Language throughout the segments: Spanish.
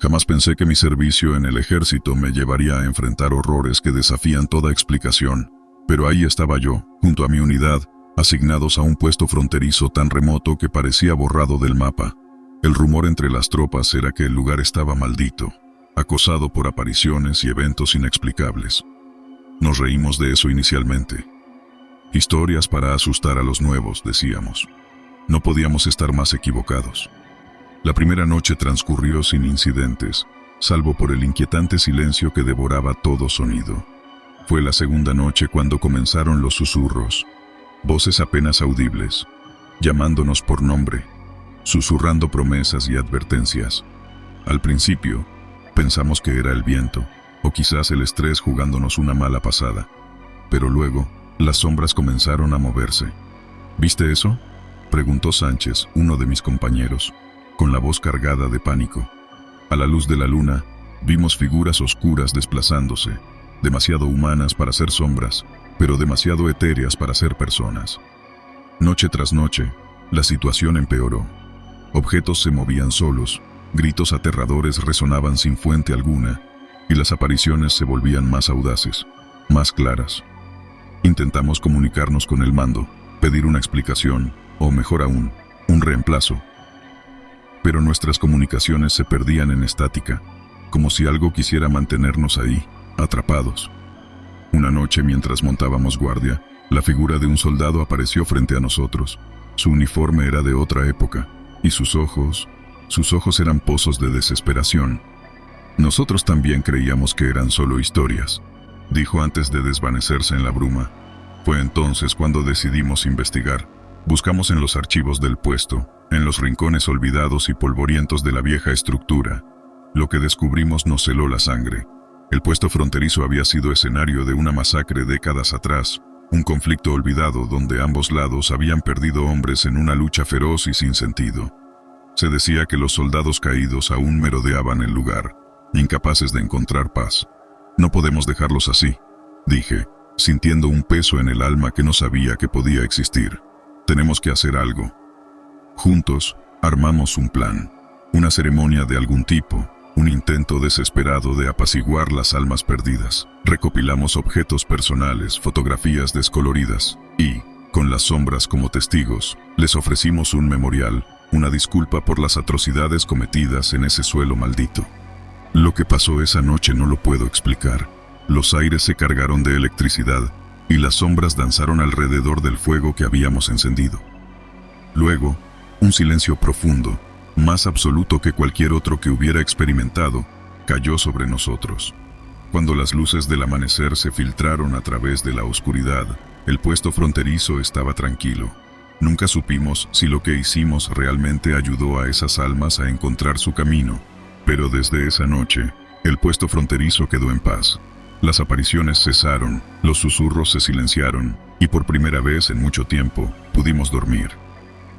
Jamás pensé que mi servicio en el ejército me llevaría a enfrentar horrores que desafían toda explicación, pero ahí estaba yo, junto a mi unidad, asignados a un puesto fronterizo tan remoto que parecía borrado del mapa. El rumor entre las tropas era que el lugar estaba maldito, acosado por apariciones y eventos inexplicables. Nos reímos de eso inicialmente. Historias para asustar a los nuevos, decíamos. No podíamos estar más equivocados. La primera noche transcurrió sin incidentes, salvo por el inquietante silencio que devoraba todo sonido. Fue la segunda noche cuando comenzaron los susurros, voces apenas audibles, llamándonos por nombre, susurrando promesas y advertencias. Al principio, pensamos que era el viento, o quizás el estrés jugándonos una mala pasada. Pero luego, las sombras comenzaron a moverse. ¿Viste eso?, preguntó Sánchez, uno de mis compañeros, con la voz cargada de pánico. A la luz de la luna, vimos figuras oscuras desplazándose, demasiado humanas para ser sombras, pero demasiado etéreas para ser personas. Noche tras noche, la situación empeoró. Objetos se movían solos, gritos aterradores resonaban sin fuente alguna, y las apariciones se volvían más audaces, más claras. Intentamos comunicarnos con el mando, pedir una explicación, o mejor aún, un reemplazo. Pero nuestras comunicaciones se perdían en estática, como si algo quisiera mantenernos ahí, atrapados. Una noche, mientras montábamos guardia, la figura de un soldado apareció frente a nosotros. Su uniforme era de otra época, y sus ojos eran pozos de desesperación. Nosotros también creíamos que eran solo historias, dijo antes de desvanecerse en la bruma. Fue entonces cuando decidimos investigar. Buscamos en los archivos del puesto, en los rincones olvidados y polvorientos de la vieja estructura. Lo que descubrimos nos heló la sangre. El puesto fronterizo había sido escenario de una masacre décadas atrás, un conflicto olvidado donde ambos lados habían perdido hombres en una lucha feroz y sin sentido. Se decía que los soldados caídos aún merodeaban el lugar, incapaces de encontrar paz. No podemos dejarlos así, dije, sintiendo un peso en el alma que no sabía que podía existir. Tenemos que hacer algo. Juntos, armamos un plan, una ceremonia de algún tipo, un intento desesperado de apaciguar las almas perdidas. Recopilamos objetos personales, fotografías descoloridas, y, con las sombras como testigos, les ofrecimos un memorial, una disculpa por las atrocidades cometidas en ese suelo maldito. Lo que pasó esa noche no lo puedo explicar. Los aires se cargaron de electricidad, y las sombras danzaron alrededor del fuego que habíamos encendido. Luego, un silencio profundo, más absoluto que cualquier otro que hubiera experimentado, cayó sobre nosotros. Cuando las luces del amanecer se filtraron a través de la oscuridad, el puesto fronterizo estaba tranquilo. Nunca supimos si lo que hicimos realmente ayudó a esas almas a encontrar su camino, pero desde esa noche, el puesto fronterizo quedó en paz. Las apariciones cesaron, los susurros se silenciaron, y por primera vez en mucho tiempo, pudimos dormir.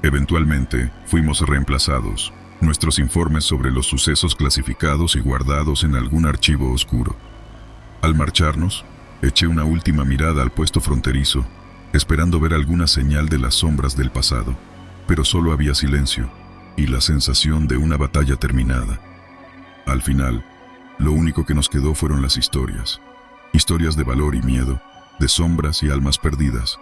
Eventualmente, fuimos reemplazados, nuestros informes sobre los sucesos clasificados y guardados en algún archivo oscuro. Al marcharnos, eché una última mirada al puesto fronterizo, esperando ver alguna señal de las sombras del pasado, pero solo había silencio, y la sensación de una batalla terminada. Al final, lo único que nos quedó fueron las historias. Historias de valor y miedo, de sombras y almas perdidas,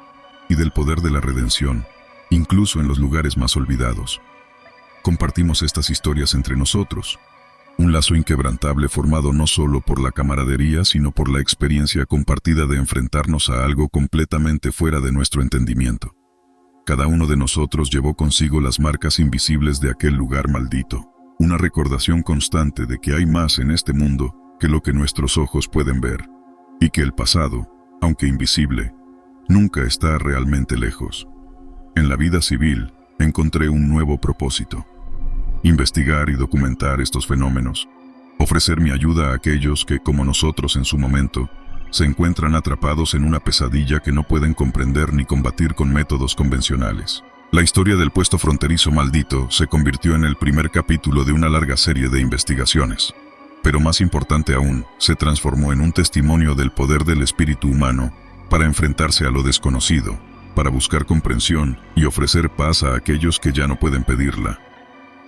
y del poder de la redención, incluso en los lugares más olvidados. Compartimos estas historias entre nosotros, un lazo inquebrantable formado no solo por la camaradería, sino por la experiencia compartida de enfrentarnos a algo completamente fuera de nuestro entendimiento. Cada uno de nosotros llevó consigo las marcas invisibles de aquel lugar maldito, una recordación constante de que hay más en este mundo que lo que nuestros ojos pueden ver, y que el pasado, aunque invisible, nunca está realmente lejos. En la vida civil, encontré un nuevo propósito: investigar y documentar estos fenómenos, ofrecer mi ayuda a aquellos que, como nosotros en su momento, se encuentran atrapados en una pesadilla que no pueden comprender ni combatir con métodos convencionales. La historia del puesto fronterizo maldito se convirtió en el primer capítulo de una larga serie de investigaciones. Pero más importante aún, se transformó en un testimonio del poder del espíritu humano para enfrentarse a lo desconocido, para buscar comprensión y ofrecer paz a aquellos que ya no pueden pedirla.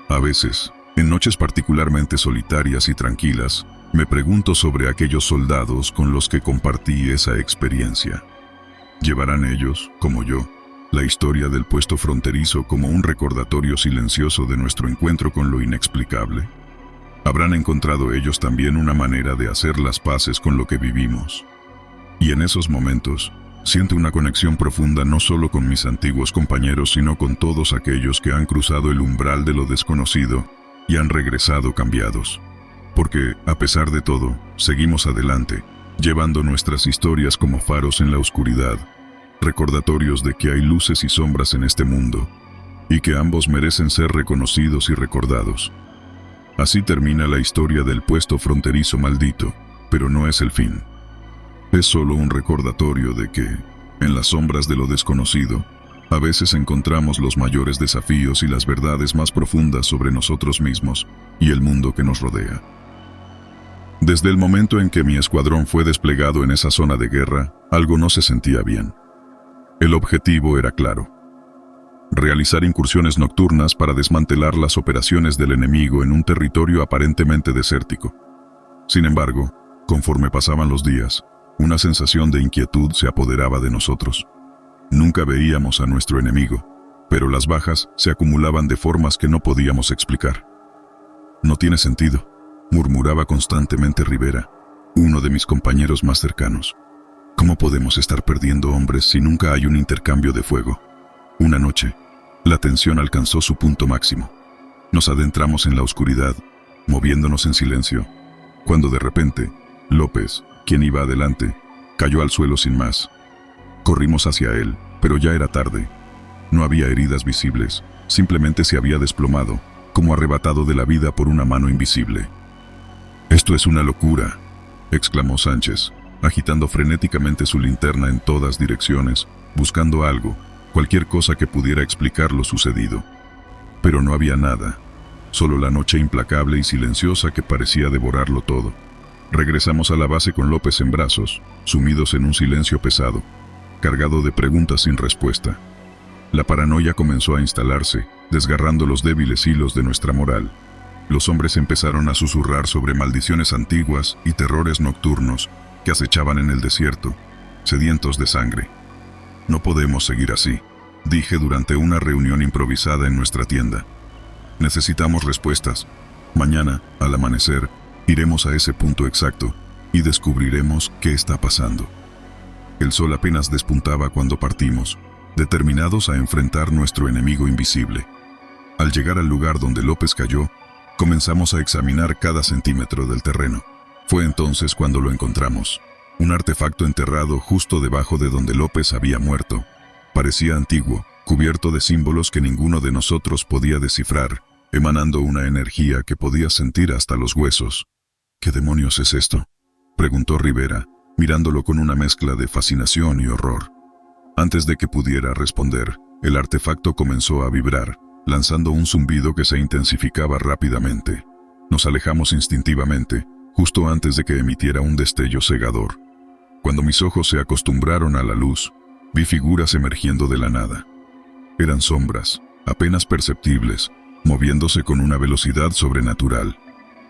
A veces, En noches particularmente solitarias y tranquilas, me pregunto sobre aquellos soldados con los que compartí esa experiencia. ¿Llevarán ellos, como yo, la historia del puesto fronterizo como un recordatorio silencioso de nuestro encuentro con lo inexplicable? ¿Habrán encontrado ellos también una manera de hacer las paces con lo que vivimos? Y en esos momentos, siento una conexión profunda no solo con mis antiguos compañeros, sino con todos aquellos que han cruzado el umbral de lo desconocido y han regresado cambiados. Porque, a pesar de todo, seguimos adelante, llevando nuestras historias como faros en la oscuridad, recordatorios de que hay luces y sombras en este mundo, y que ambos merecen ser reconocidos y recordados. Así termina la historia del puesto fronterizo maldito, pero no es el fin. Es solo un recordatorio de que, en las sombras de lo desconocido, a veces encontramos los mayores desafíos y las verdades más profundas sobre nosotros mismos y el mundo que nos rodea. Desde el momento en que mi escuadrón fue desplegado en esa zona de guerra, algo no se sentía bien. El objetivo era claro: realizar incursiones nocturnas para desmantelar las operaciones del enemigo en un territorio aparentemente desértico. Sin embargo, conforme pasaban los días, una sensación de inquietud se apoderaba de nosotros. Nunca veíamos a nuestro enemigo, pero las bajas se acumulaban de formas que no podíamos explicar. «No tiene sentido», murmuraba constantemente Rivera, uno de mis compañeros más cercanos. «¿Cómo podemos estar perdiendo hombres si nunca hay un intercambio de fuego?» Una noche, la tensión alcanzó su punto máximo. Nos adentramos en la oscuridad, moviéndonos en silencio, cuando de repente, López, quien iba adelante, cayó al suelo sin más. Corrimos hacia él, pero ya era tarde. No había heridas visibles, simplemente se había desplomado, como arrebatado de la vida por una mano invisible. «Esto es una locura», exclamó Sánchez, agitando frenéticamente su linterna en todas direcciones, buscando algo, cualquier cosa que pudiera explicar lo sucedido. Pero no había nada, solo la noche implacable y silenciosa que parecía devorarlo todo. Regresamos a la base con López en brazos, sumidos en un silencio pesado, cargado de preguntas sin respuesta. La paranoia comenzó a instalarse, desgarrando los débiles hilos de nuestra moral. Los hombres empezaron a susurrar sobre maldiciones antiguas y terrores nocturnos que acechaban en el desierto, sedientos de sangre. «No podemos seguir así», dije durante una reunión improvisada en nuestra tienda. «Necesitamos respuestas. Mañana, al amanecer, iremos a ese punto exacto y descubriremos qué está pasando». El sol apenas despuntaba cuando partimos, determinados a enfrentar nuestro enemigo invisible. Al llegar al lugar donde López cayó, comenzamos a examinar cada centímetro del terreno. Fue entonces cuando lo encontramos. Un artefacto enterrado justo debajo de donde López había muerto. Parecía antiguo, cubierto de símbolos que ninguno de nosotros podía descifrar, emanando una energía que podía sentir hasta los huesos. «¿Qué demonios es esto?», preguntó Rivera, mirándolo con una mezcla de fascinación y horror. Antes de que pudiera responder, el artefacto comenzó a vibrar, lanzando un zumbido que se intensificaba rápidamente. Nos alejamos instintivamente, justo antes de que emitiera un destello cegador. Cuando mis ojos se acostumbraron a la luz, vi figuras emergiendo de la nada. Eran sombras, apenas perceptibles, moviéndose con una velocidad sobrenatural.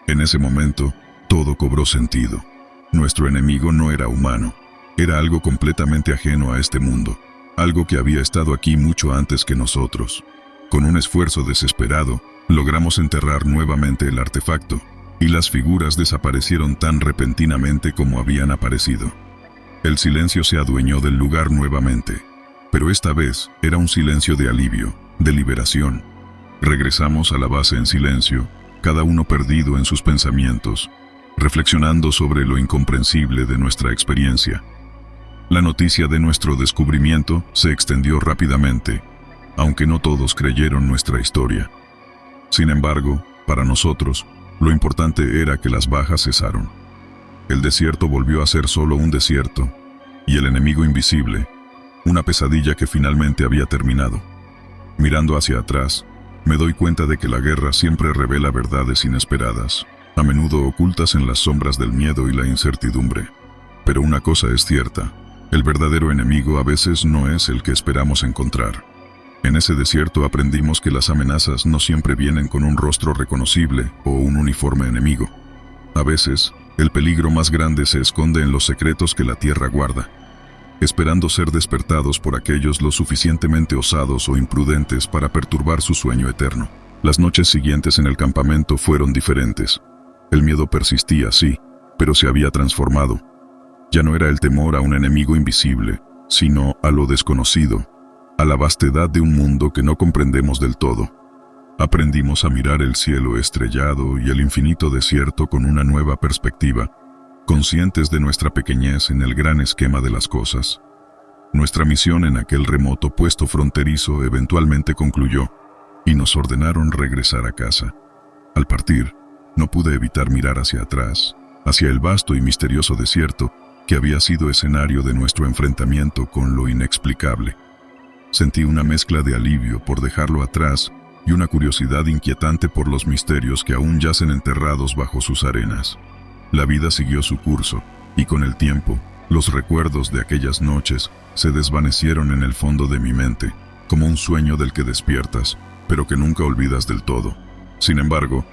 En ese momento, todo cobró sentido. Nuestro enemigo no era humano, era algo completamente ajeno a este mundo, algo que había estado aquí mucho antes que nosotros. Con un esfuerzo desesperado, logramos enterrar nuevamente el artefacto, y las figuras desaparecieron tan repentinamente como habían aparecido. El silencio se adueñó del lugar nuevamente, pero esta vez era un silencio de alivio, de liberación. Regresamos a la base en silencio, cada uno perdido en sus pensamientos, reflexionando sobre lo incomprensible de nuestra experiencia. La noticia de nuestro descubrimiento se extendió rápidamente, aunque no todos creyeron nuestra historia. Sin embargo, para nosotros, lo importante era que las bajas cesaron. El desierto volvió a ser solo un desierto, y el enemigo invisible, una pesadilla que finalmente había terminado. Mirando hacia atrás, me doy cuenta de que la guerra siempre revela verdades inesperadas, a menudo ocultas en las sombras del miedo y la incertidumbre. Pero una cosa es cierta, el verdadero enemigo a veces no es el que esperamos encontrar. En ese desierto aprendimos que las amenazas no siempre vienen con un rostro reconocible o un uniforme enemigo. A veces, el peligro más grande se esconde en los secretos que la tierra guarda, esperando ser despertados por aquellos lo suficientemente osados o imprudentes para perturbar su sueño eterno. Las noches siguientes en el campamento fueron diferentes. El miedo persistía, sí, pero se había transformado. Ya no era el temor a un enemigo invisible, sino a lo desconocido, a la vastedad de un mundo que no comprendemos del todo. Aprendimos a mirar el cielo estrellado y el infinito desierto con una nueva perspectiva, conscientes de nuestra pequeñez en el gran esquema de las cosas. Nuestra misión en aquel remoto puesto fronterizo eventualmente concluyó, y nos ordenaron regresar a casa. Al partir, no pude evitar mirar hacia atrás, hacia el vasto y misterioso desierto que había sido escenario de nuestro enfrentamiento con lo inexplicable. Sentí una mezcla de alivio por dejarlo atrás y una curiosidad inquietante por los misterios que aún yacen enterrados bajo sus arenas. La vida siguió su curso, y con el tiempo, los recuerdos de aquellas noches se desvanecieron en el fondo de mi mente, como un sueño del que despiertas, pero que nunca olvidas del todo. Sin embargo,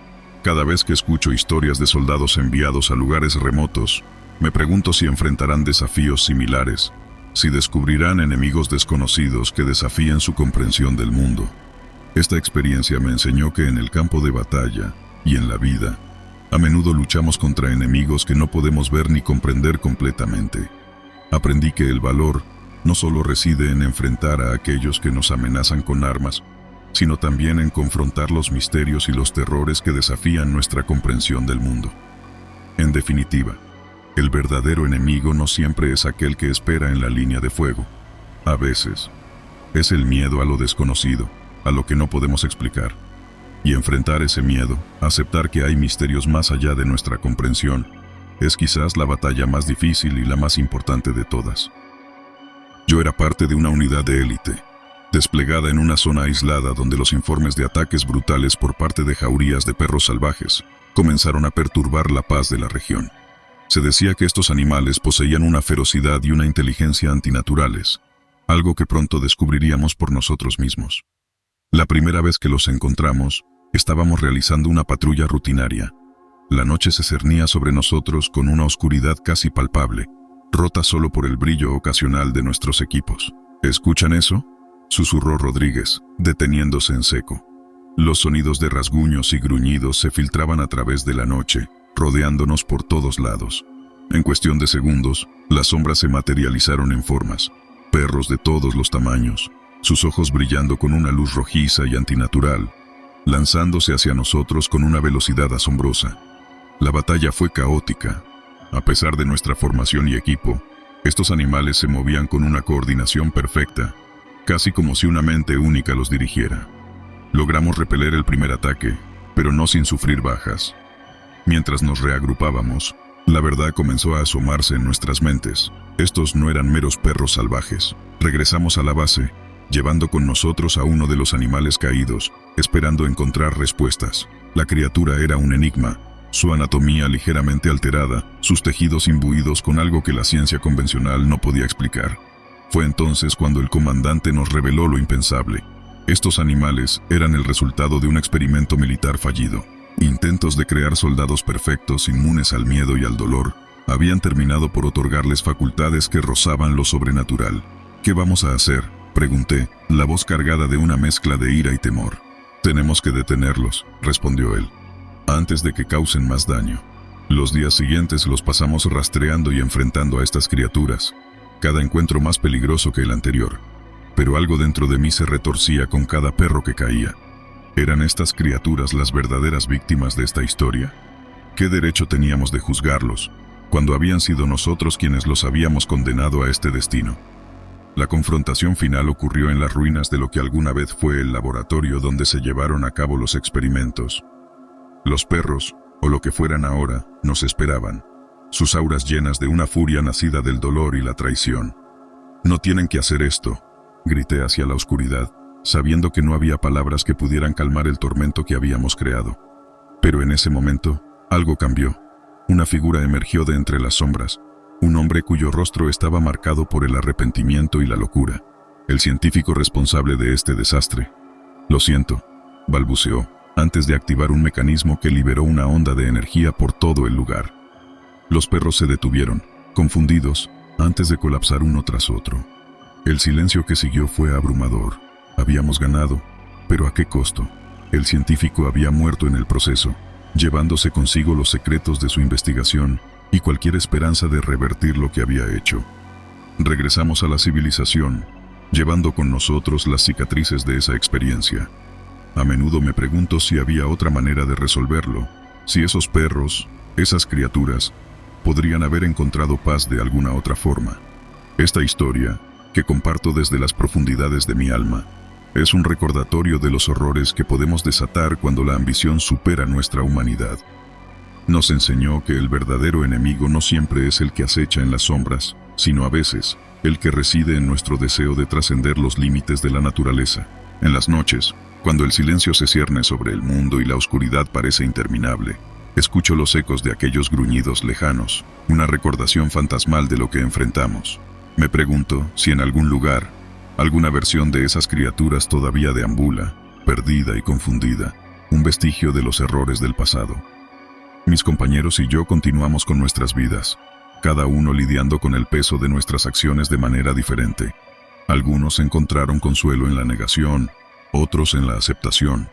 cada vez que escucho historias de soldados enviados a lugares remotos, me pregunto si enfrentarán desafíos similares, si descubrirán enemigos desconocidos que desafíen su comprensión del mundo. Esta experiencia me enseñó que en el campo de batalla y en la vida, a menudo luchamos contra enemigos que no podemos ver ni comprender completamente. Aprendí que el valor no solo reside en enfrentar a aquellos que nos amenazan con armas, sino también en confrontar los misterios y los terrores que desafían nuestra comprensión del mundo. En definitiva, el verdadero enemigo no siempre es aquel que espera en la línea de fuego. A veces, es el miedo a lo desconocido, a lo que no podemos explicar. Y enfrentar ese miedo, aceptar que hay misterios más allá de nuestra comprensión, es quizás la batalla más difícil y la más importante de todas. Yo era parte de una unidad de élite, desplegada en una zona aislada donde los informes de ataques brutales por parte de jaurías de perros salvajes comenzaron a perturbar la paz de la región. Se decía que estos animales poseían una ferocidad y una inteligencia antinaturales, algo que pronto descubriríamos por nosotros mismos. La primera vez que los encontramos, estábamos realizando una patrulla rutinaria. La noche se cernía sobre nosotros con una oscuridad casi palpable, rota solo por el brillo ocasional de nuestros equipos. ¿Escuchan eso?, susurró Rodríguez, deteniéndose en seco. Los sonidos de rasguños y gruñidos se filtraban a través de la noche, rodeándonos por todos lados. En cuestión de segundos, las sombras se materializaron en formas, perros de todos los tamaños, sus ojos brillando con una luz rojiza y antinatural, lanzándose hacia nosotros con una velocidad asombrosa. La batalla fue caótica. A pesar de nuestra formación y equipo, estos animales se movían con una coordinación perfecta, casi como si una mente única los dirigiera. Logramos repeler el primer ataque, pero no sin sufrir bajas. Mientras nos reagrupábamos, la verdad comenzó a asomarse en nuestras mentes. Estos no eran meros perros salvajes. Regresamos a la base, llevando con nosotros a uno de los animales caídos, esperando encontrar respuestas. La criatura era un enigma, su anatomía ligeramente alterada, sus tejidos imbuidos con algo que la ciencia convencional no podía explicar. Fue entonces cuando el comandante nos reveló lo impensable. Estos animales eran el resultado de un experimento militar fallido. Intentos de crear soldados perfectos inmunes al miedo y al dolor habían terminado por otorgarles facultades que rozaban lo sobrenatural. ¿Qué vamos a hacer?, pregunté, la voz cargada de una mezcla de ira y temor. Tenemos que detenerlos, respondió él, antes de que causen más daño. Los días siguientes los pasamos rastreando y enfrentando a estas criaturas, cada encuentro más peligroso que el anterior. Pero algo dentro de mí se retorcía con cada perro que caía. ¿Eran estas criaturas las verdaderas víctimas de esta historia? ¿Qué derecho teníamos de juzgarlos, cuando habían sido nosotros quienes los habíamos condenado a este destino? La confrontación final ocurrió en las ruinas de lo que alguna vez fue el laboratorio donde se llevaron a cabo los experimentos. Los perros, o lo que fueran ahora, nos esperaban, sus auras llenas de una furia nacida del dolor y la traición. «No tienen que hacer esto», grité hacia la oscuridad, sabiendo que no había palabras que pudieran calmar el tormento que habíamos creado. Pero en ese momento, algo cambió. Una figura emergió de entre las sombras, un hombre cuyo rostro estaba marcado por el arrepentimiento y la locura. el científico responsable de este desastre. Lo siento, balbuceó, antes de activar un mecanismo que liberó una onda de energía por todo el lugar. Los perros se detuvieron, confundidos, antes de colapsar uno tras otro. El silencio que siguió fue abrumador. Habíamos ganado, pero ¿a qué costo? El científico había muerto en el proceso, llevándose consigo los secretos de su investigación y cualquier esperanza de revertir lo que había hecho. Regresamos a la civilización, llevando con nosotros las cicatrices de esa experiencia. A menudo me pregunto si había otra manera de resolverlo, si esos perros, esas criaturas, podrían haber encontrado paz de alguna otra forma. Esta historia, que comparto desde las profundidades de mi alma, es un recordatorio de los horrores que podemos desatar cuando la ambición supera nuestra humanidad. Nos enseñó que el verdadero enemigo no siempre es el que acecha en las sombras, sino a veces, el que reside en nuestro deseo de trascender los límites de la naturaleza. En las noches, cuando el silencio se cierne sobre el mundo y la oscuridad parece interminable, escucho los ecos de aquellos gruñidos lejanos, una recordación fantasmal de lo que enfrentamos. Me pregunto si en algún lugar, alguna versión de esas criaturas todavía deambula, perdida y confundida, un vestigio de los errores del pasado. Mis compañeros y yo continuamos con nuestras vidas, cada uno lidiando con el peso de nuestras acciones de manera diferente. Algunos encontraron consuelo en la negación, otros en la aceptación,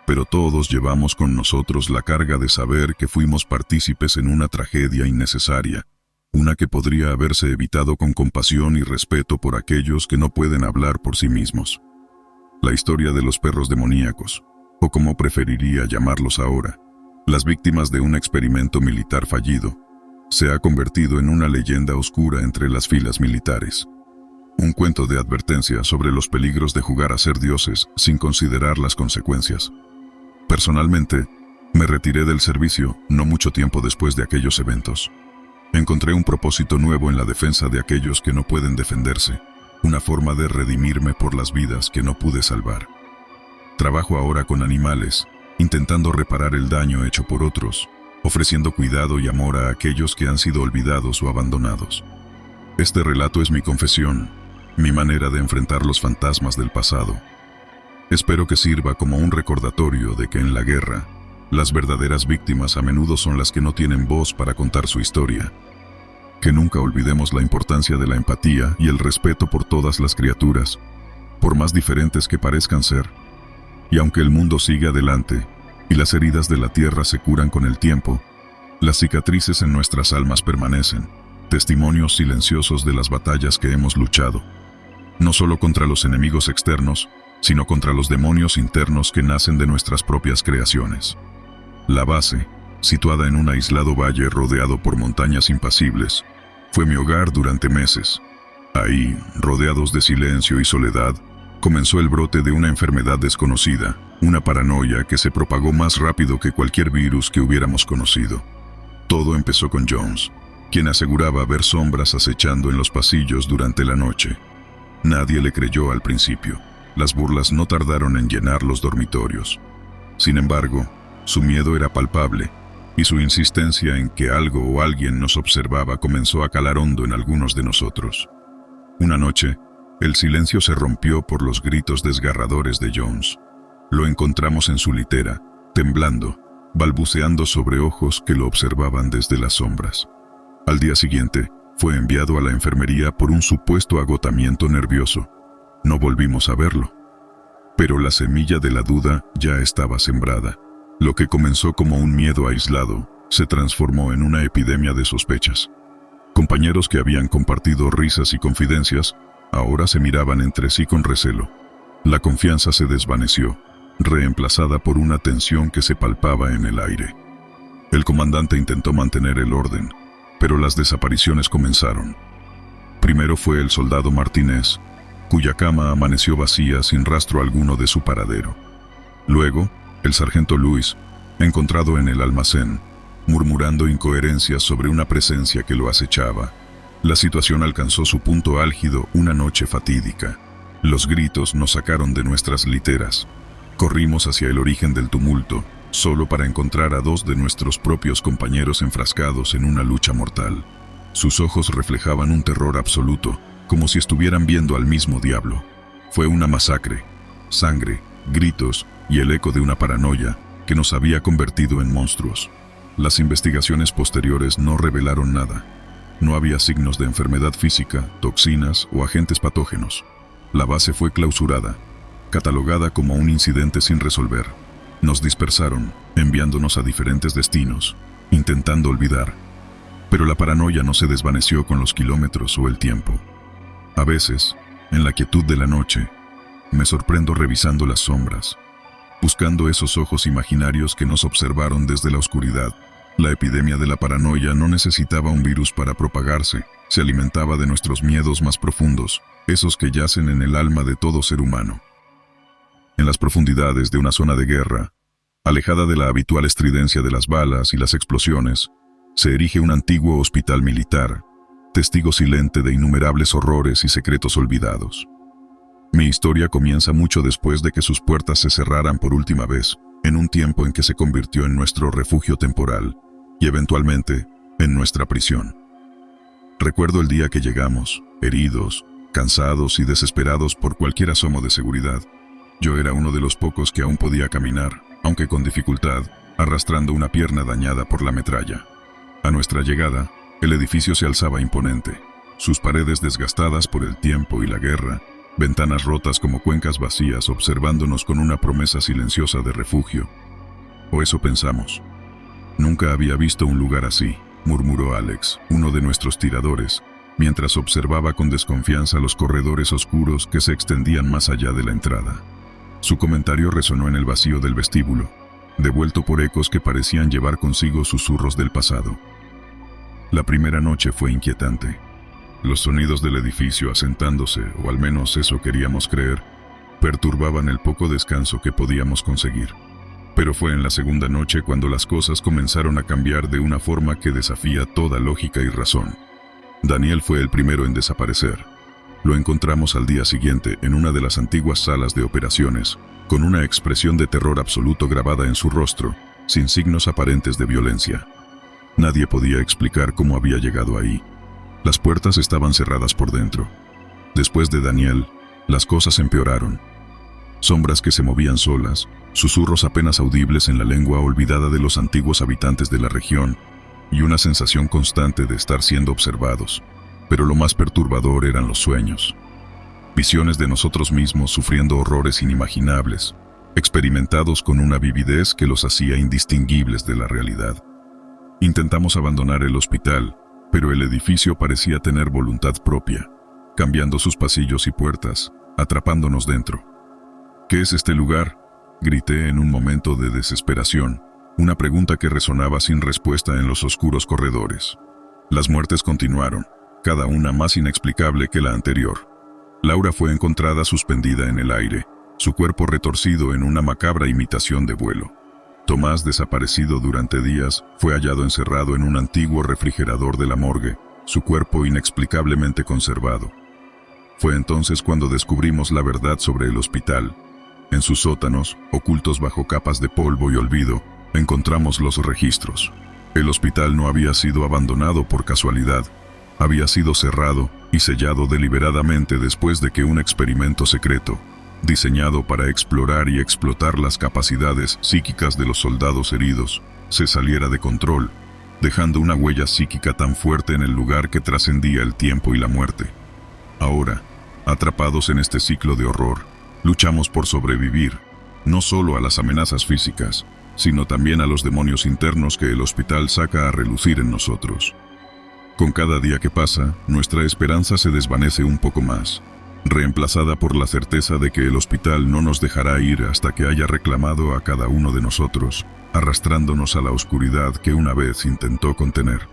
pero todos llevamos con nosotros la carga de saber que fuimos partícipes en una tragedia innecesaria, una que podría haberse evitado con compasión y respeto por aquellos que no pueden hablar por sí mismos. La historia de los perros demoníacos, o como preferiría llamarlos ahora, las víctimas de un experimento militar fallido, se ha convertido en una leyenda oscura entre las filas militares. Un cuento de advertencia sobre los peligros de jugar a ser dioses sin considerar las consecuencias. Personalmente, me retiré del servicio no mucho tiempo después de aquellos eventos. Encontré un propósito nuevo en la defensa de aquellos que no pueden defenderse, una forma de redimirme por las vidas que no pude salvar. Trabajo ahora con animales, intentando reparar el daño hecho por otros, ofreciendo cuidado y amor a aquellos que han sido olvidados o abandonados. Este relato es mi confesión, mi manera de enfrentar los fantasmas del pasado. Espero que sirva como un recordatorio de que en la guerra, las verdaderas víctimas a menudo son las que no tienen voz para contar su historia. Que nunca olvidemos la importancia de la empatía y el respeto por todas las criaturas, por más diferentes que parezcan ser. Y aunque el mundo sigue adelante, y las heridas de la tierra se curan con el tiempo, las cicatrices en nuestras almas permanecen, testimonios silenciosos de las batallas que hemos luchado, no solo contra los enemigos externos, sino contra los demonios internos que nacen de nuestras propias creaciones. La base, situada en un aislado valle rodeado por montañas impasibles, fue mi hogar durante meses. Ahí, rodeados de silencio y soledad, comenzó el brote de una enfermedad desconocida, una paranoia que se propagó más rápido que cualquier virus que hubiéramos conocido. Todo empezó con Jones, quien aseguraba ver sombras acechando en los pasillos durante la noche. Nadie le creyó al principio. Las burlas no tardaron en llenar los dormitorios. Sin embargo, su miedo era palpable, y su insistencia en que algo o alguien nos observaba comenzó a calar hondo en algunos de nosotros. Una noche, el silencio se rompió por los gritos desgarradores de Jones. Lo encontramos en su litera, temblando, balbuceando sobre ojos que lo observaban desde las sombras. Al día siguiente, fue enviado a la enfermería por un supuesto agotamiento nervioso. No volvimos a verlo. Pero la semilla de la duda ya estaba sembrada. Lo que comenzó como un miedo aislado, se transformó en una epidemia de sospechas. Compañeros que habían compartido risas y confidencias, ahora se miraban entre sí con recelo. La confianza se desvaneció, reemplazada por una tensión que se palpaba en el aire. El comandante intentó mantener el orden, pero las desapariciones comenzaron. Primero fue el soldado Martínez, cuya cama amaneció vacía sin rastro alguno de su paradero. Luego, el sargento Luis, encontrado en el almacén, murmurando incoherencias sobre una presencia que lo acechaba. La situación alcanzó su punto álgido una noche fatídica. Los gritos nos sacaron de nuestras literas. Corrimos hacia el origen del tumulto, solo para encontrar a dos de nuestros propios compañeros enfrascados en una lucha mortal. Sus ojos reflejaban un terror absoluto, como si estuvieran viendo al mismo diablo. Fue una masacre, sangre, gritos y el eco de una paranoia que nos había convertido en monstruos. Las investigaciones posteriores no revelaron nada. No había signos de enfermedad física, toxinas o agentes patógenos. La base fue clausurada, catalogada como un incidente sin resolver. Nos dispersaron, enviándonos a diferentes destinos, intentando olvidar. Pero la paranoia no se desvaneció con los kilómetros o el tiempo. A veces, en la quietud de la noche, me sorprendo revisando las sombras, buscando esos ojos imaginarios que nos observaron desde la oscuridad. La epidemia de la paranoia no necesitaba un virus para propagarse, se alimentaba de nuestros miedos más profundos, esos que yacen en el alma de todo ser humano. En las profundidades de una zona de guerra, alejada de la habitual estridencia de las balas y las explosiones, se erige un antiguo hospital militar, testigo silente de innumerables horrores y secretos olvidados. Mi historia comienza mucho después de que sus puertas se cerraran por última vez, en un tiempo en que se convirtió en nuestro refugio temporal y eventualmente en nuestra prisión. Recuerdo el día que llegamos, heridos, cansados y desesperados por cualquier asomo de seguridad. Yo era uno de los pocos que aún podía caminar, aunque con dificultad, arrastrando una pierna dañada por la metralla. A nuestra llegada, el edificio se alzaba imponente, sus paredes desgastadas por el tiempo y la guerra, ventanas rotas como cuencas vacías observándonos con una promesa silenciosa de refugio. O eso pensamos. Nunca había visto un lugar así, murmuró Alex, uno de nuestros tiradores, mientras observaba con desconfianza los corredores oscuros que se extendían más allá de la entrada. Su comentario resonó en el vacío del vestíbulo, devuelto por ecos que parecían llevar consigo susurros del pasado. La primera noche fue inquietante. Los sonidos del edificio asentándose, o al menos eso queríamos creer, perturbaban el poco descanso que podíamos conseguir. Pero fue en la segunda noche cuando las cosas comenzaron a cambiar de una forma que desafía toda lógica y razón. Daniel fue el primero en desaparecer. Lo encontramos al día siguiente en una de las antiguas salas de operaciones, con una expresión de terror absoluto grabada en su rostro, sin signos aparentes de violencia. Nadie podía explicar cómo había llegado ahí. Las puertas estaban cerradas por dentro. Después de Daniel, las cosas empeoraron. Sombras que se movían solas, susurros apenas audibles en la lengua olvidada de los antiguos habitantes de la región, y una sensación constante de estar siendo observados. Pero lo más perturbador eran los sueños. Visiones de nosotros mismos sufriendo horrores inimaginables, experimentados con una vividez que los hacía indistinguibles de la realidad. Intentamos abandonar el hospital, pero el edificio parecía tener voluntad propia, cambiando sus pasillos y puertas, atrapándonos dentro. ¿Qué es este lugar?, grité en un momento de desesperación, una pregunta que resonaba sin respuesta en los oscuros corredores. Las muertes continuaron, cada una más inexplicable que la anterior. Laura fue encontrada suspendida en el aire, su cuerpo retorcido en una macabra imitación de vuelo. Tomás, desaparecido durante días, fue hallado encerrado en un antiguo refrigerador de la morgue, su cuerpo inexplicablemente conservado. Fue entonces cuando descubrimos la verdad sobre el hospital. En sus sótanos, ocultos bajo capas de polvo y olvido, encontramos los registros. El hospital no había sido abandonado por casualidad, había sido cerrado y sellado deliberadamente después de que un experimento secreto, diseñado para explorar y explotar las capacidades psíquicas de los soldados heridos, se saliera de control, dejando una huella psíquica tan fuerte en el lugar que trascendía el tiempo y la muerte. Ahora, atrapados en este ciclo de horror, luchamos por sobrevivir, no solo a las amenazas físicas, sino también a los demonios internos que el hospital saca a relucir en nosotros. Con cada día que pasa, nuestra esperanza se desvanece un poco más, reemplazada por la certeza de que el hospital no nos dejará ir hasta que haya reclamado a cada uno de nosotros, arrastrándonos a la oscuridad que una vez intentó contener.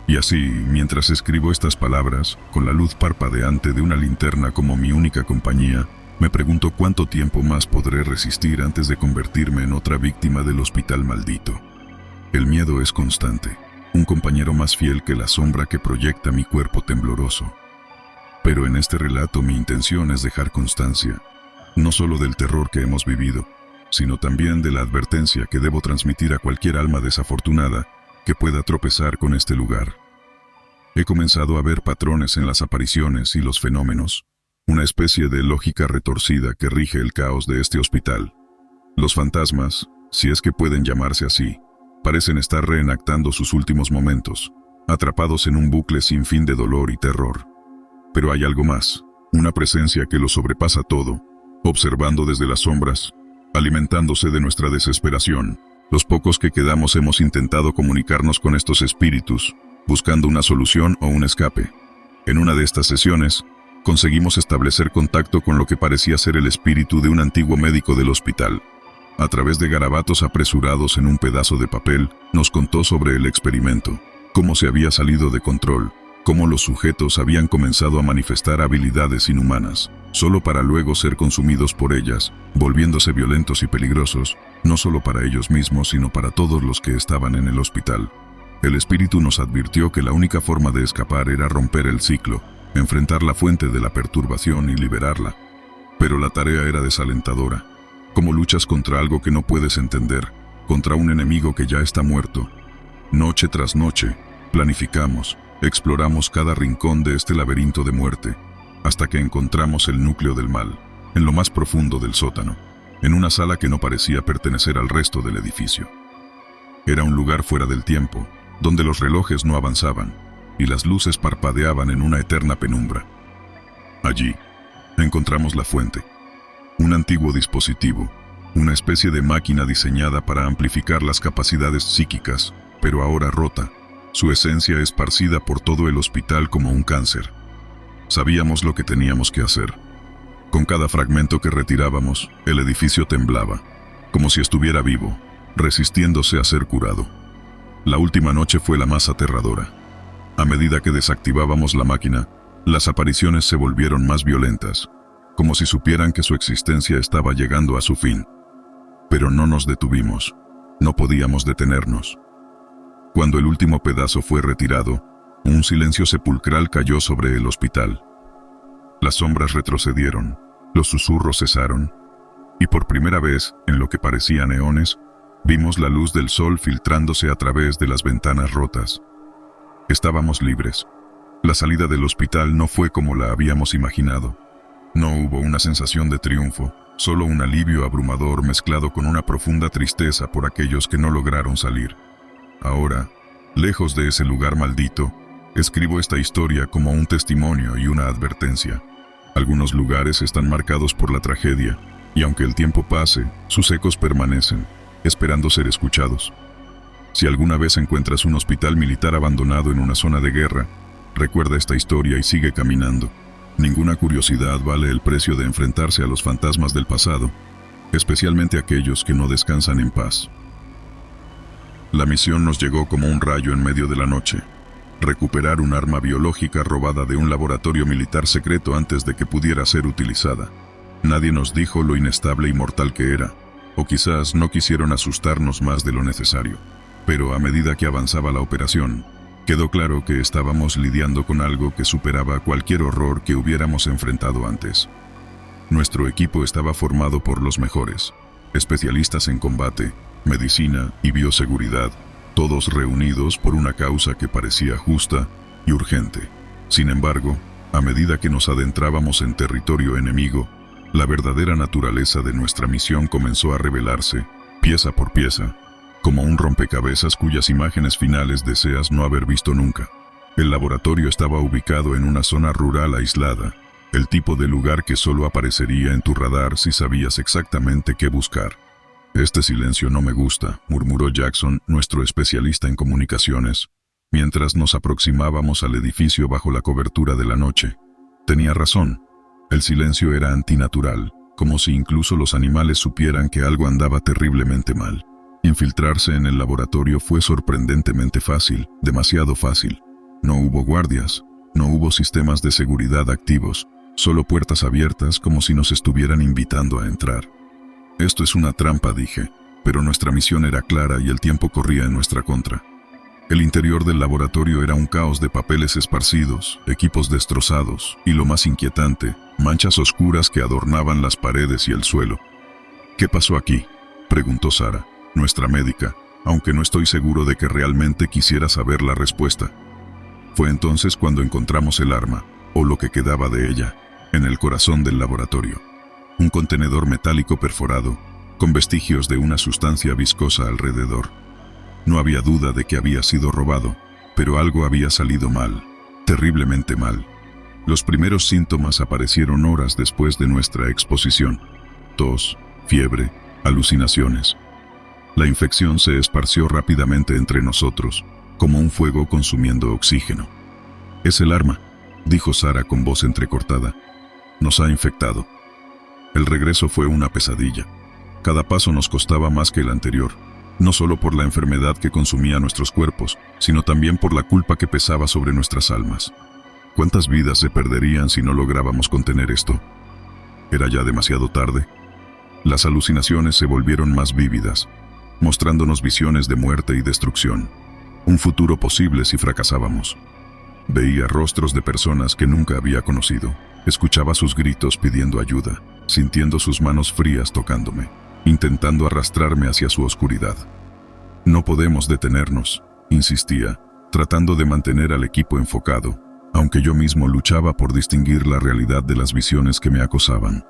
Y así, mientras escribo estas palabras, con la luz parpadeante de una linterna como mi única compañía, me pregunto cuánto tiempo más podré resistir antes de convertirme en otra víctima del hospital maldito. El miedo es constante, un compañero más fiel que la sombra que proyecta mi cuerpo tembloroso. Pero en este relato mi intención es dejar constancia, no solo del terror que hemos vivido, sino también de la advertencia que debo transmitir a cualquier alma desafortunada que pueda tropezar con este lugar. He comenzado a ver patrones en las apariciones y los fenómenos, una especie de lógica retorcida que rige el caos de este hospital. Los fantasmas, si es que pueden llamarse así, parecen estar reenactando sus últimos momentos, atrapados en un bucle sin fin de dolor y terror. Pero hay algo más, una presencia que lo sobrepasa todo, observando desde las sombras, alimentándose de nuestra desesperación. Los pocos que quedamos hemos intentado comunicarnos con estos espíritus, buscando una solución o un escape. En una de estas sesiones, conseguimos establecer contacto con lo que parecía ser el espíritu de un antiguo médico del hospital. A través de garabatos apresurados en un pedazo de papel, nos contó sobre el experimento, cómo se había salido de control, cómo los sujetos habían comenzado a manifestar habilidades inhumanas, solo para luego ser consumidos por ellas, volviéndose violentos y peligrosos, no solo para ellos mismos, sino para todos los que estaban en el hospital. El espíritu nos advirtió que la única forma de escapar era romper el ciclo, enfrentar la fuente de la perturbación y liberarla. Pero la tarea era desalentadora. Como luchas contra algo que no puedes entender, contra un enemigo que ya está muerto. Noche tras noche, planificamos, exploramos cada rincón de este laberinto de muerte, hasta que encontramos el núcleo del mal, en lo más profundo del sótano, en una sala que no parecía pertenecer al resto del edificio. Era un lugar fuera del tiempo, donde los relojes no avanzaban, y las luces parpadeaban en una eterna penumbra. Allí, encontramos la fuente, un antiguo dispositivo, una especie de máquina diseñada para amplificar las capacidades psíquicas, pero ahora rota, su esencia esparcida por todo el hospital como un cáncer. Sabíamos lo que teníamos que hacer. Con cada fragmento que retirábamos, el edificio temblaba, como si estuviera vivo, resistiéndose a ser curado. La última noche fue la más aterradora. A medida que desactivábamos la máquina, las apariciones se volvieron más violentas, como si supieran que su existencia estaba llegando a su fin. Pero no nos detuvimos, no podíamos detenernos. Cuando el último pedazo fue retirado, un silencio sepulcral cayó sobre el hospital. Las sombras retrocedieron, los susurros cesaron, y por primera vez, en lo que parecían eones, vimos la luz del sol filtrándose a través de las ventanas rotas. Estábamos libres. La salida del hospital no fue como la habíamos imaginado. No hubo una sensación de triunfo, solo un alivio abrumador mezclado con una profunda tristeza por aquellos que no lograron salir. Ahora, lejos de ese lugar maldito, escribo esta historia como un testimonio y una advertencia. Algunos lugares están marcados por la tragedia, y aunque el tiempo pase, sus ecos permanecen, esperando ser escuchados. Si alguna vez encuentras un hospital militar abandonado en una zona de guerra, recuerda esta historia y sigue caminando. Ninguna curiosidad vale el precio de enfrentarse a los fantasmas del pasado, especialmente aquellos que no descansan en paz. La misión nos llegó como un rayo en medio de la noche. Recuperar un arma biológica robada de un laboratorio militar secreto antes de que pudiera ser utilizada. Nadie nos dijo lo inestable y mortal que era, o quizás no quisieron asustarnos más de lo necesario. Pero a medida que avanzaba la operación, quedó claro que estábamos lidiando con algo que superaba cualquier horror que hubiéramos enfrentado antes. Nuestro equipo estaba formado por los mejores, especialistas en combate, medicina y bioseguridad, todos reunidos por una causa que parecía justa y urgente. Sin embargo, a medida que nos adentrábamos en territorio enemigo, la verdadera naturaleza de nuestra misión comenzó a revelarse, pieza por pieza, como un rompecabezas cuyas imágenes finales deseas no haber visto nunca. El laboratorio estaba ubicado en una zona rural aislada, el tipo de lugar que solo aparecería en tu radar si sabías exactamente qué buscar. «Este silencio no me gusta», murmuró Jackson, nuestro especialista en comunicaciones, mientras nos aproximábamos al edificio bajo la cobertura de la noche. Tenía razón. El silencio era antinatural, como si incluso los animales supieran que algo andaba terriblemente mal. Infiltrarse en el laboratorio fue sorprendentemente fácil, demasiado fácil. No hubo guardias, no hubo sistemas de seguridad activos, solo puertas abiertas como si nos estuvieran invitando a entrar. «Esto es una trampa», dije, pero nuestra misión era clara y el tiempo corría en nuestra contra. El interior del laboratorio era un caos de papeles esparcidos, equipos destrozados y, lo más inquietante, manchas oscuras que adornaban las paredes y el suelo. «¿Qué pasó aquí?», preguntó Sara, nuestra médica, aunque no estoy seguro de que realmente quisiera saber la respuesta. Fue entonces cuando encontramos el arma, o lo que quedaba de ella, en el corazón del laboratorio. Un contenedor metálico perforado, con vestigios de una sustancia viscosa alrededor. No había duda de que había sido robado, pero algo había salido mal, terriblemente mal. Los primeros síntomas aparecieron horas después de nuestra exposición. Tos, fiebre, alucinaciones. La infección se esparció rápidamente entre nosotros, como un fuego consumiendo oxígeno. «Es el arma», dijo Sara con voz entrecortada. «Nos ha infectado». El regreso fue una pesadilla. Cada paso nos costaba más que el anterior, no solo por la enfermedad que consumía nuestros cuerpos, sino también por la culpa que pesaba sobre nuestras almas. ¿Cuántas vidas se perderían si no lográbamos contener esto? ¿Era ya demasiado tarde? Las alucinaciones se volvieron más vívidas, mostrándonos visiones de muerte y destrucción, un futuro posible si fracasábamos. Veía rostros de personas que nunca había conocido, escuchaba sus gritos pidiendo ayuda, sintiendo sus manos frías tocándome, intentando arrastrarme hacia su oscuridad. «No podemos detenernos», insistía, tratando de mantener al equipo enfocado, aunque yo mismo luchaba por distinguir la realidad de las visiones que me acosaban.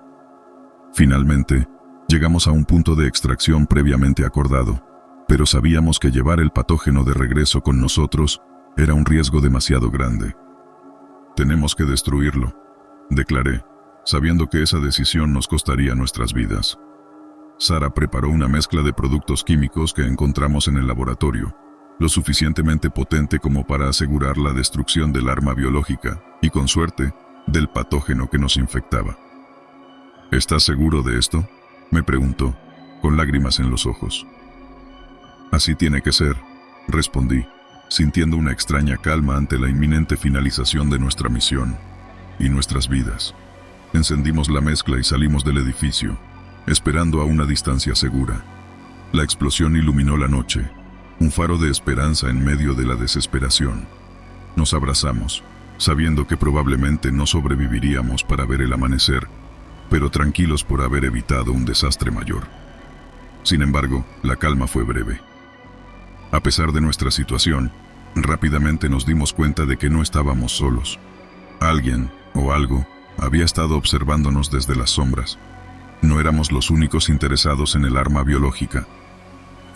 Finalmente, llegamos a un punto de extracción previamente acordado, pero sabíamos que llevar el patógeno de regreso con nosotros era un riesgo demasiado grande. «Tenemos que destruirlo», declaré, sabiendo que esa decisión nos costaría nuestras vidas. Sara preparó una mezcla de productos químicos que encontramos en el laboratorio, lo suficientemente potente como para asegurar la destrucción del arma biológica y, con suerte, del patógeno que nos infectaba. «¿Estás seguro de esto?», me preguntó, con lágrimas en los ojos. «Así tiene que ser», respondí, sintiendo una extraña calma ante la inminente finalización de nuestra misión y nuestras vidas. Encendimos la mezcla y salimos del edificio, esperando a una distancia segura. La explosión iluminó la noche, un faro de esperanza en medio de la desesperación. Nos abrazamos, sabiendo que probablemente no sobreviviríamos para ver el amanecer, pero tranquilos por haber evitado un desastre mayor. Sin embargo, la calma fue breve. A pesar de nuestra situación, rápidamente nos dimos cuenta de que no estábamos solos. Alguien, o algo, había estado observándonos desde las sombras. No éramos los únicos interesados en el arma biológica.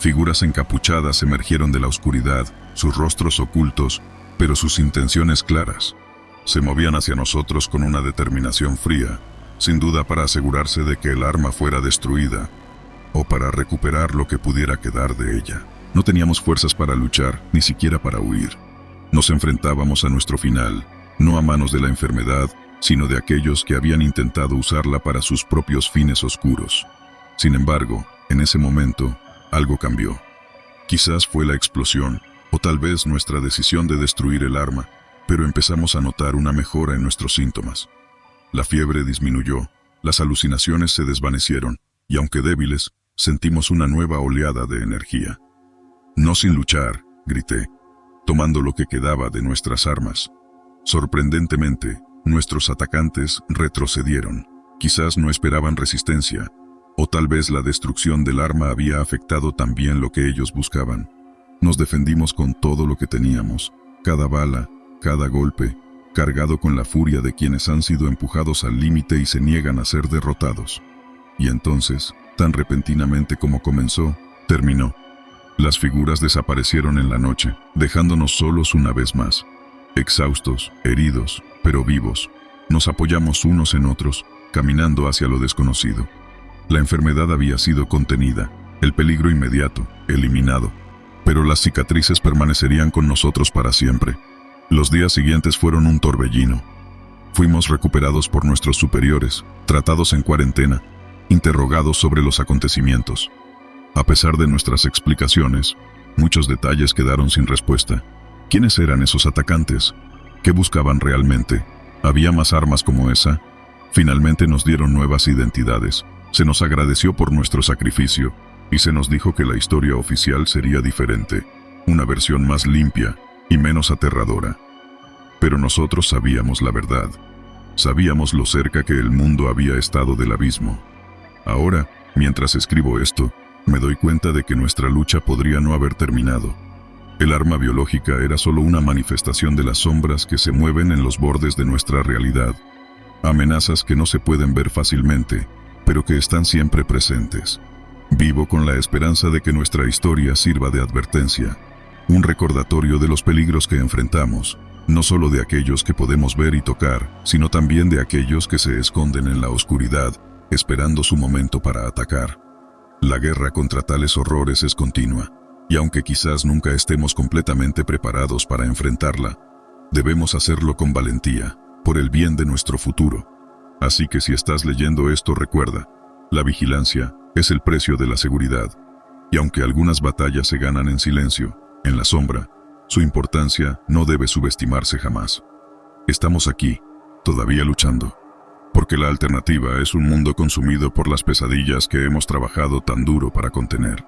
Figuras encapuchadas emergieron de la oscuridad, sus rostros ocultos, pero sus intenciones claras. Se movían hacia nosotros con una determinación fría, sin duda para asegurarse de que el arma fuera destruida, o para recuperar lo que pudiera quedar de ella. No teníamos fuerzas para luchar, ni siquiera para huir. Nos enfrentábamos a nuestro final, no a manos de la enfermedad, sino de aquellos que habían intentado usarla para sus propios fines oscuros. Sin embargo, en ese momento, algo cambió. Quizás fue la explosión, o tal vez nuestra decisión de destruir el arma, pero empezamos a notar una mejora en nuestros síntomas. La fiebre disminuyó, las alucinaciones se desvanecieron, y aunque débiles, sentimos una nueva oleada de energía. «No sin luchar», grité, tomando lo que quedaba de nuestras armas. Sorprendentemente, nuestros atacantes retrocedieron. Quizás no esperaban resistencia, o tal vez la destrucción del arma había afectado también lo que ellos buscaban. Nos defendimos con todo lo que teníamos, cada bala, cada golpe, cargado con la furia de quienes han sido empujados al límite y se niegan a ser derrotados. Y entonces, tan repentinamente como comenzó, terminó. Las figuras desaparecieron en la noche, dejándonos solos una vez más. Exhaustos, heridos, pero vivos, nos apoyamos unos en otros, caminando hacia lo desconocido. La enfermedad había sido contenida, el peligro inmediato, eliminado, pero las cicatrices permanecerían con nosotros para siempre. Los días siguientes fueron un torbellino. Fuimos recuperados por nuestros superiores, tratados en cuarentena, interrogados sobre los acontecimientos. A pesar de nuestras explicaciones, muchos detalles quedaron sin respuesta. ¿Quiénes eran esos atacantes? ¿Qué buscaban realmente? ¿Había más armas como esa? Finalmente nos dieron nuevas identidades. Se nos agradeció por nuestro sacrificio y se nos dijo que la historia oficial sería diferente, una versión más limpia y menos aterradora. Pero nosotros sabíamos la verdad. Sabíamos lo cerca que el mundo había estado del abismo. Ahora, mientras escribo esto, me doy cuenta de que nuestra lucha podría no haber terminado. El arma biológica era solo una manifestación de las sombras que se mueven en los bordes de nuestra realidad. Amenazas que no se pueden ver fácilmente, pero que están siempre presentes. Vivo con la esperanza de que nuestra historia sirva de advertencia, un recordatorio de los peligros que enfrentamos, no solo de aquellos que podemos ver y tocar, sino también de aquellos que se esconden en la oscuridad, esperando su momento para atacar. La guerra contra tales horrores es continua, y aunque quizás nunca estemos completamente preparados para enfrentarla, debemos hacerlo con valentía, por el bien de nuestro futuro. Así que si estás leyendo esto, recuerda, la vigilancia es el precio de la seguridad, y aunque algunas batallas se ganan en silencio, en la sombra, su importancia no debe subestimarse jamás. Estamos aquí, todavía luchando, porque la alternativa es un mundo consumido por las pesadillas que hemos trabajado tan duro para contener.